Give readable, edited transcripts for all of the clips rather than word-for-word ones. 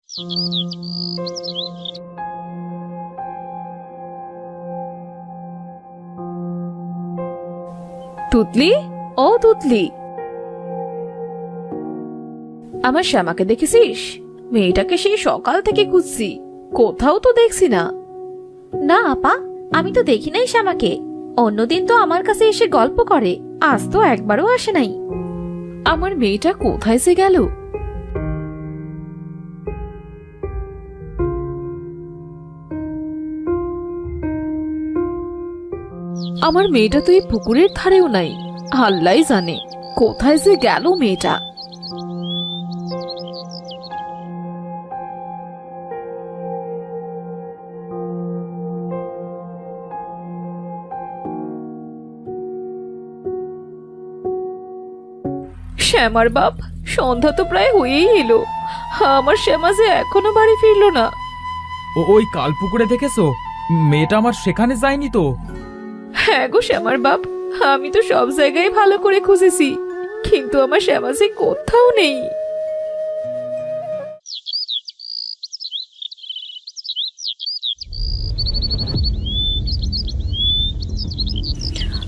তুতলি, ও তুতলি, আমার শ্যামাকে দেখেছিস? মেয়েটাকে সেই সকাল থেকে খুঁজছি, কোথাও তো দেখছি না। না আপা, আমি তো দেখি নাই শ্যামাকে। অন্যদিন তো আমার কাছে এসে গল্প করে, আজ তো একবারও আসে নাই। আমার মেয়েটা কোথায় যে গেল? আমার মেয়েটা তো এই পুকুরের ধারেও নাই। আল্লাহই জানে কোথায় যে গেল মেয়েটা। শ্যামার বাপ, সন্ধ্যা তো প্রায় হয়েই এলো, আমার শ্যামা যে এখনো বাড়ি ফিরলো না। ওই কালপুকুরে দেখেছো? মেয়েটা আমার সেখানে যায়নি তো? হ্যাঁ গো শ্যামার বাপ, আমি তো সব জায়গায় ভালো করে খুঁজেছি, কিন্তু আমার শ্যামা যে কোথাও নেই।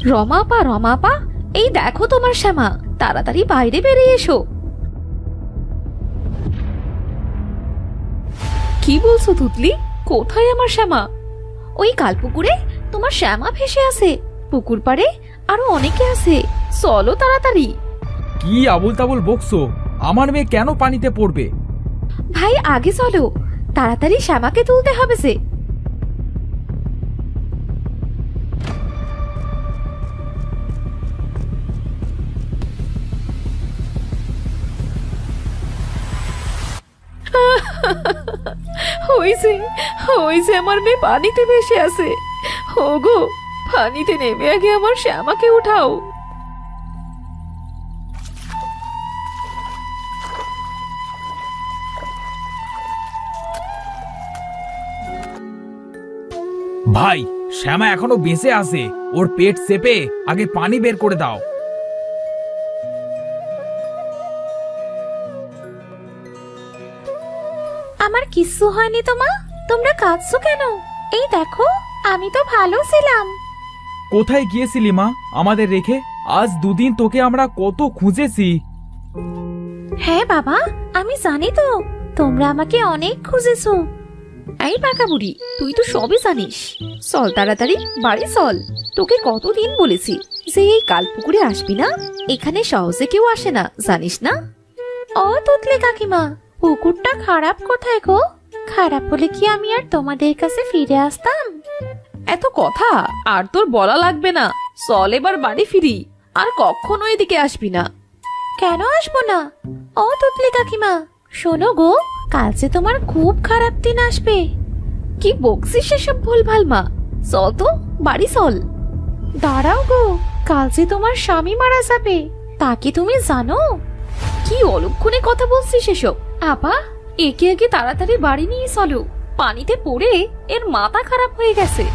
রমা আপা, এই দেখো তোমার শ্যামা, তাড়াতাড়ি বাইরে বেরিয়ে এসো। কি বলছো তুতলি? কোথায় আমার শ্যামা? ওই কালপুকুরে তোমার শ্যামা ভেসে আছে, পুকুর পাড়ে আরো অনেকে আছে, চলো তাড়াতাড়ি। কি আবুল তাবুল বকছো? আমার মেয়ে কেন পানিতে পড়বে? ভাই আগে চলো, তাড়াতাড়ি শ্যামাকে তুলতে হবে যে। হইছে আমার মেয়ে পানিতে ভেসে আছে। ওগো, পানিতে নেমে আগে আমার শ্যামাকে উঠাও। ভাই, শ্যামা এখনো বেঁচে আছে, ওর পেট চেপে আগে পানি বের করে দাও। আমার কিচ্ছু হয়নি তো মা, তোমরা কাঁদছো কেন? এই দেখো, আমি তো ভালো ছিলাম। কোথায় গিয়েছিলি মা আমাদের রেখে? আজ দুদিন তোকে আমরা কত খুঁজেছি। হ্যাঁ বাবা, আমি জানি তো, তোমরা আমাকে অনেক খুঁজেছো। এই পাকা বুড়ি, তুই তো সবই জানিস। চল তাড়াতাড়ি বাড়ি চল। তোকে কতদিন বলেছি যে এই কালপুকুরে আসবি না, এখানে সহজে কেউ আসে না, জানিস না? ও তুতলে কাকিমা, পুকুরটা খারাপ কোথায় গো? খারাপ বলে কি আমি আর তোমাদের কাছে ফিরে আসতাম? এত কথা আর তোর বলা লাগবে না, চল এবার বাড়ি ফিরি, আর কখনো এদিকে আসবি না। কেন আসবো না? ও তুতলে কাকিমা, শোনো গো, কাল যে তোমার খুব খারাপ দিন আসবে। কি বকছিস সেসব ভুলভাল মা? চল তো বাড়ি চল। দাঁড়াও গো, কাল যে তোমার স্বামী মারা যাবে, তা কি তুমি জানো? কি অলক্ষণে কথা বলছিস এসব? আপা, একে একে তাড়াতাড়ি বাড়ি নিয়ে চলো, পানিতে পড়ে এর মাথা খারাপ হয়ে গেছে।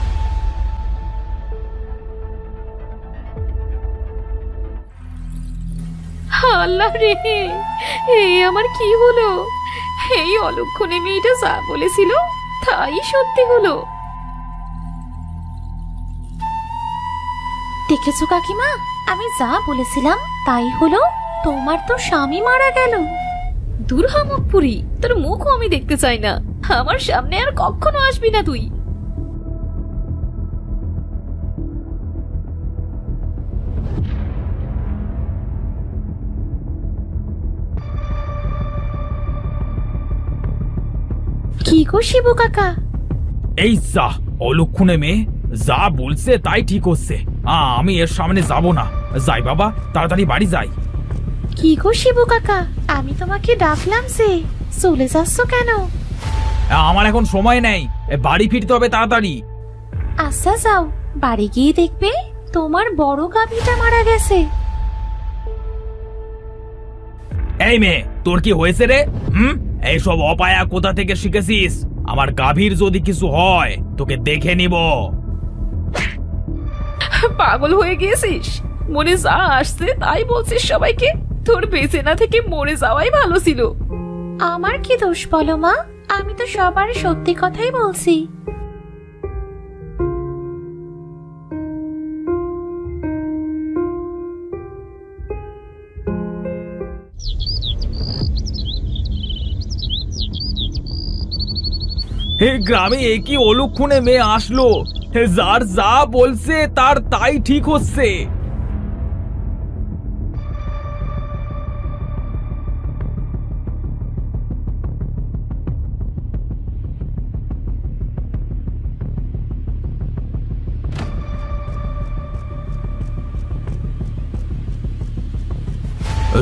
আল্লাহ রে, এই আমার কি হলো? এই অলক্ষণে মেয়েটা যা বলেছিল তাই সত্যি হলো। দেখেছো কাকিমা, আমি যা বলেছিলাম তাই হলো, তোমার তো স্বামী মারা গেল। দূর হ মুখপুরি, তোর মুখও আমি দেখতে চাই না, আমার সামনে আর কখনো আসবি না তুই। কি গো শিবু কাকা? এই যা, অলক্ষণে মেয়ে যা বলছে তাই ঠিক হচ্ছে। আমি এর সামনে যাব না। যাই বাবা, তাড়াতাড়ি বাড়ি যাই। কি গো শিবু কাকা, আমি তোমাকে ডাকলাম যে, চলে যাচ্ছ কেন? আমার এখন সময় নেই, বাড়ি ফিরতে হবে তাড়াতাড়ি। আচ্ছা যাও, বাড়ি গিয়ে দেখবে তোমার বড় গাভীটা মারা গেছে। এই মেয়ে, তোর কি হয়েছে রে? এইসব অপায়া কোথা থেকে শিখেছিস? আমার গাভীর যদি কিছু হয় তোকে দেখে নিব। পাগল হয়ে গিয়েছিস? মনে যা আসছে তাই বলছিস সবাইকে? তোর বেঁচে না থেকে মরে যাওয়াই ভালো ছিল। আমার কি দোষ বলো মা? আমি তো সবার সত্যি কথাই বলছি। হে, গ্রামে একই অলক্ষণে মেয়ে আসলো। হে, যার যা বলছে তার তাই ঠিক হচ্ছে।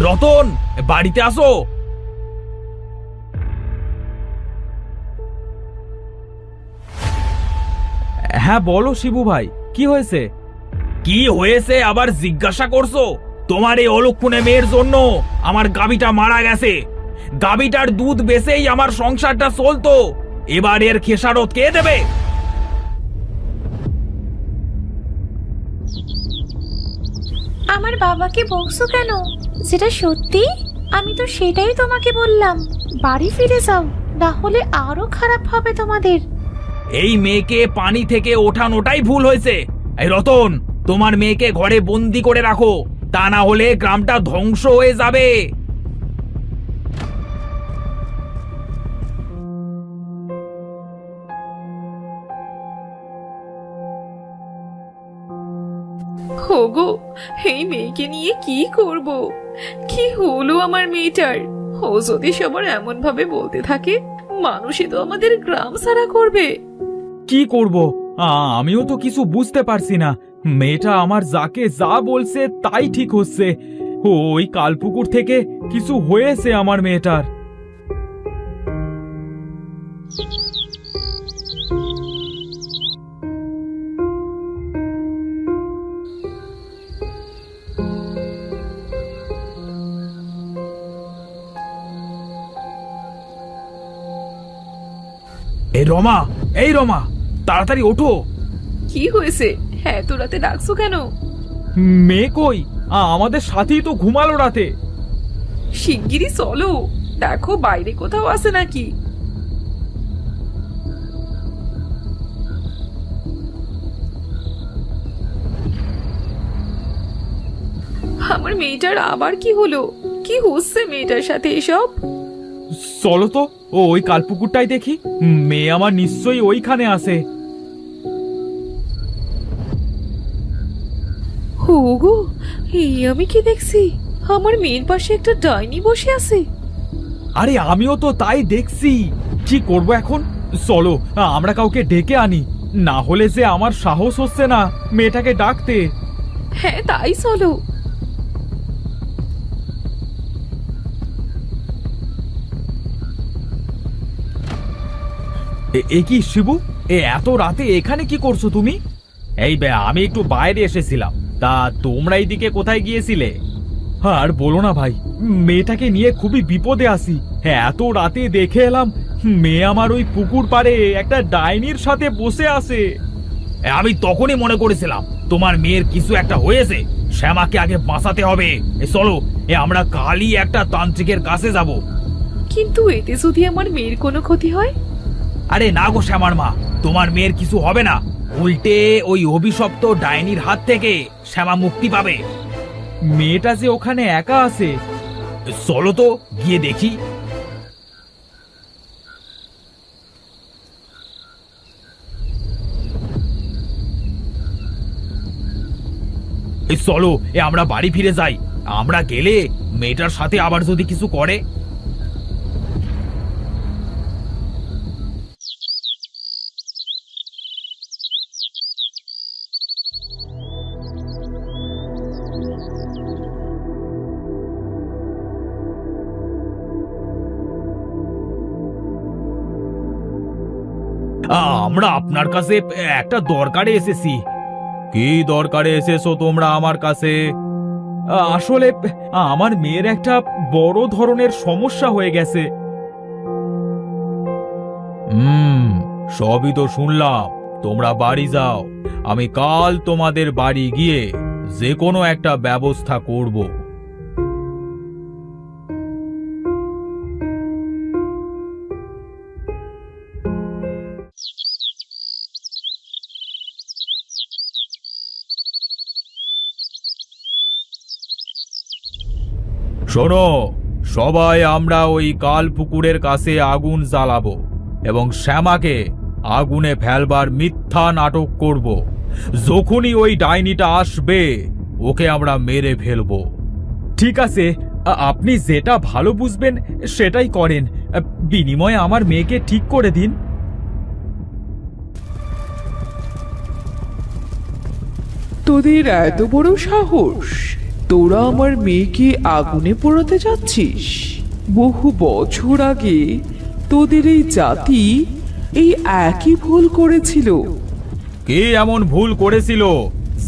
রতন, বাড়িতে আসো। হ্যাঁ বলো শিবু ভাই, কি হয়েছে? কি হয়েছে আবার জিজ্ঞাসা করছো? তোমার এই অলক্ষণে মেয়ের জন্য আমার গাভীটা মারা গেছে। গাভীটার দুধ বেচেই আমার সংসারটা চলতো, এবার এর খেসারত কে দেবে? আমার বাবাকে বকছো কেন? যেটা সত্যি আমি তো সেটাই তোমাকে বললাম। বাড়ি ফিরে যাও, না হলে আরো খারাপ হবে তোমাদের। এই মেয়েকে পানি থেকে ওঠানোটাই ভুল হয়েছে। এই রতন, তোমার মেয়েকে ঘরে বন্দি করে রাখো, তা না হলে গ্রামটা ধ্বংস হয়ে যাবে। ওগো, এই মেয়েকে নিয়ে কি করব? কি হলো আমার মেয়েটার? ও যদি সবার এমন ভাবে বলতে থাকে, মানুষই তো আমাদের গ্রাম ছাড়া করবে। কি করব? আমিও তো কিছু বুঝতে পারছি না। মেয়েটা আমার যাকে যা বলছে তাই ঠিক হচ্ছে। ওই কালপুকুর থেকে কিছু হয়েছে আমার মেয়েটার। এই রমা, এই রমা, তাড়াতাড়ি ওঠো। কি হয়েছে? এত রাতে ডাকছো কেন? মেয়ে কই? আমাদের সাথেই তো ঘুমালো রাতে। শিগগিরই চলো, দেখো বাইরে কোথাও আছে নাকি। আমার মেয়েটার আবার কি হলো? কি হচ্ছে মেয়েটার সাথে এসব? চলো তো ওই কালপুকুরটাই দেখি। মেয়ে আমার নিশ্চয়ই ওইখানে আছে। ওগো, এই আমি কি দেখছি? আমার মেয়ের পাশে একটা ডাইনি বসে আছে। আরে আমিও তো তাই দেখছি। কি করব এখন? চলো আমরা কাউকে ডেকে আনি, না হলে যে আমার সাহস হচ্ছে না মেয়েটাকে ডাকতে। হ্যাঁ তাই চলো। এ কি শিবু, এত রাতে এখানে কি করছো তুমি? এই আমি একটু বাইরে এসেছিলাম। তা তোমরা এইদিকে কোথায় গিয়েছিলে? আর বলো না ভাই, মেয়েটাকে নিয়ে খুবই বিপদে আছি। এত রাতে দেখে এলাম মেয়ে আমার ওই পুকুর পাড়ে একটা ডাইনির সাথে বসে আছে। আমি তখনই মনে করেছিলাম তোমার মেয়ের কিছু একটা হয়েছে। শ্যামাকে আগে বাঁচাতে হবে। চলো, আমরা কালই একটা তান্ত্রিকের কাছে যাব। কিন্তু এতে যদি আমার মেয়ের কোনো ক্ষতি হয়? আরে না গো শ্যামার মা, তোমার মেয়ের কিছু হবে না। উল্টে ওই অভিশপ্ত ডাইনির হাত থেকে শ্যামা মুক্তি পাবে। মেয়েটা যে ওখানে একা আছে, চলো তো গিয়ে দেখি। চলো আমরা বাড়ি ফিরে যাই। আমরা গেলে মেয়েটার সাথে আবার যদি কিছু করে। আমরা আপনার কাছে একটা দরকারে এসেছি। কি দরকারে এসেছো তোমরা আমার কাছে? আসলে আমার মেয়ের একটা বড় ধরনের সমস্যা হয়ে গেছে। সবই তো শুনলাম। তোমরা বাড়ি যাও, আমি কাল তোমাদের বাড়ি গিয়ে যে কোনো একটা ব্যবস্থা করব। শোনো, সবাই আমরা ওই কাল পুকুরের কাছে আগুন জ্বালাবো এবং শ্যামাকে আগুনে ফেলবার মিথ্যা নাটক করব। যখনই ওই ডাইনিটা আসবে ওকে আমরা মেরে ফেলবো। ঠিক আছে, আপনি যেটা ভালো বুঝবেন সেটাই করেন। বিনিময়ে আমার মেয়েকে ঠিক করে দিন। তোদের এত বড় সাহস, তোরা আমার মেয়েকে আগুনে পোড়াতে যাচ্ছিস? বহু বছর আগে তোদের এই জাতি এই একই ভুল করেছিল। কে এমন ভুল করেছিল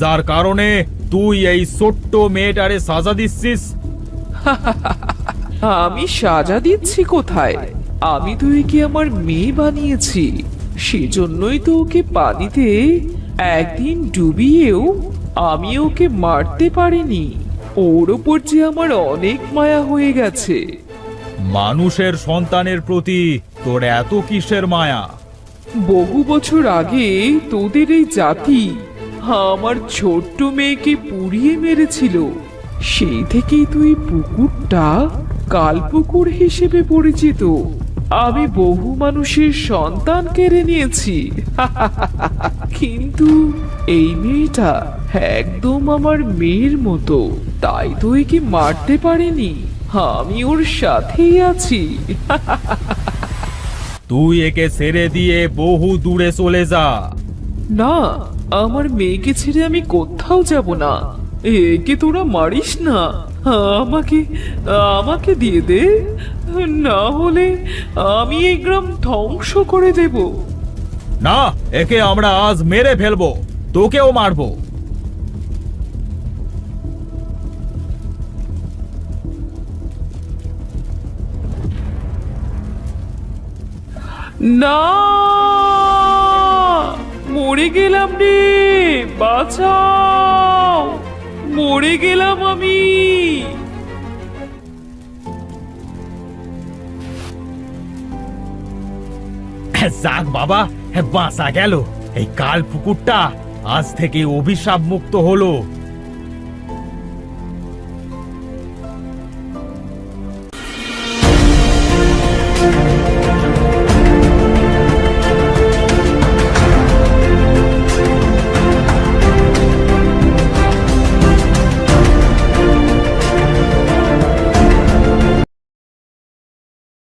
যার কারণে তুই এই ছোট্ট মেয়েটারে সাজা দিচ্ছিস? আমি সাজা দিচ্ছি কোথায়? আমি তো একে আমার মেয়ে বানিয়েছি, সেজন্যই তো ওকে পানিতে একদিন ডুবিয়েও আমি ওকে মারতে পারিনি। ওর ওপর যে আমার অনেক মায়া হয়ে গেছে। মানুষের সন্তানের প্রতি তোর এত কিসের মায়া? বহু বছর আগে তোদের এই জাতি আমার ছোট্ট মেয়েকে পুড়িয়ে মেরেছিল। সেই থেকেই তুই পুকুরটা কালপুকুর হিসেবে পরিচিত। আমি বহু মানুষের সন্তান কেড়ে নিয়েছি, কিন্তু এই মেয়েটা একদম আমার মেয়ের মতো, তাই তো একে মারতে পারিনি। আমি ওর সাথেই আছি। তুই একে ছেড়ে দিয়ে বহু দূরে চলে যা। না, আমার মেয়েকে ছেড়ে আমি কোথাও যাব না। একে তোরা মারিস না, আমাকে আমাকে দিয়ে দে, না হলে আমি এই গ্রাম ধ্বংস করে দেব। না, একে আমরা আজ মেরে ফেলবো, তোকেও মারবো। না, মরে গেলাম রে, বাঁচাও, মরে গেলাম আমি। যাক বাবা, বাঁচা গেল। এই কাল পুকুরটা আজ থেকে অভিশাপ মুক্ত হলো।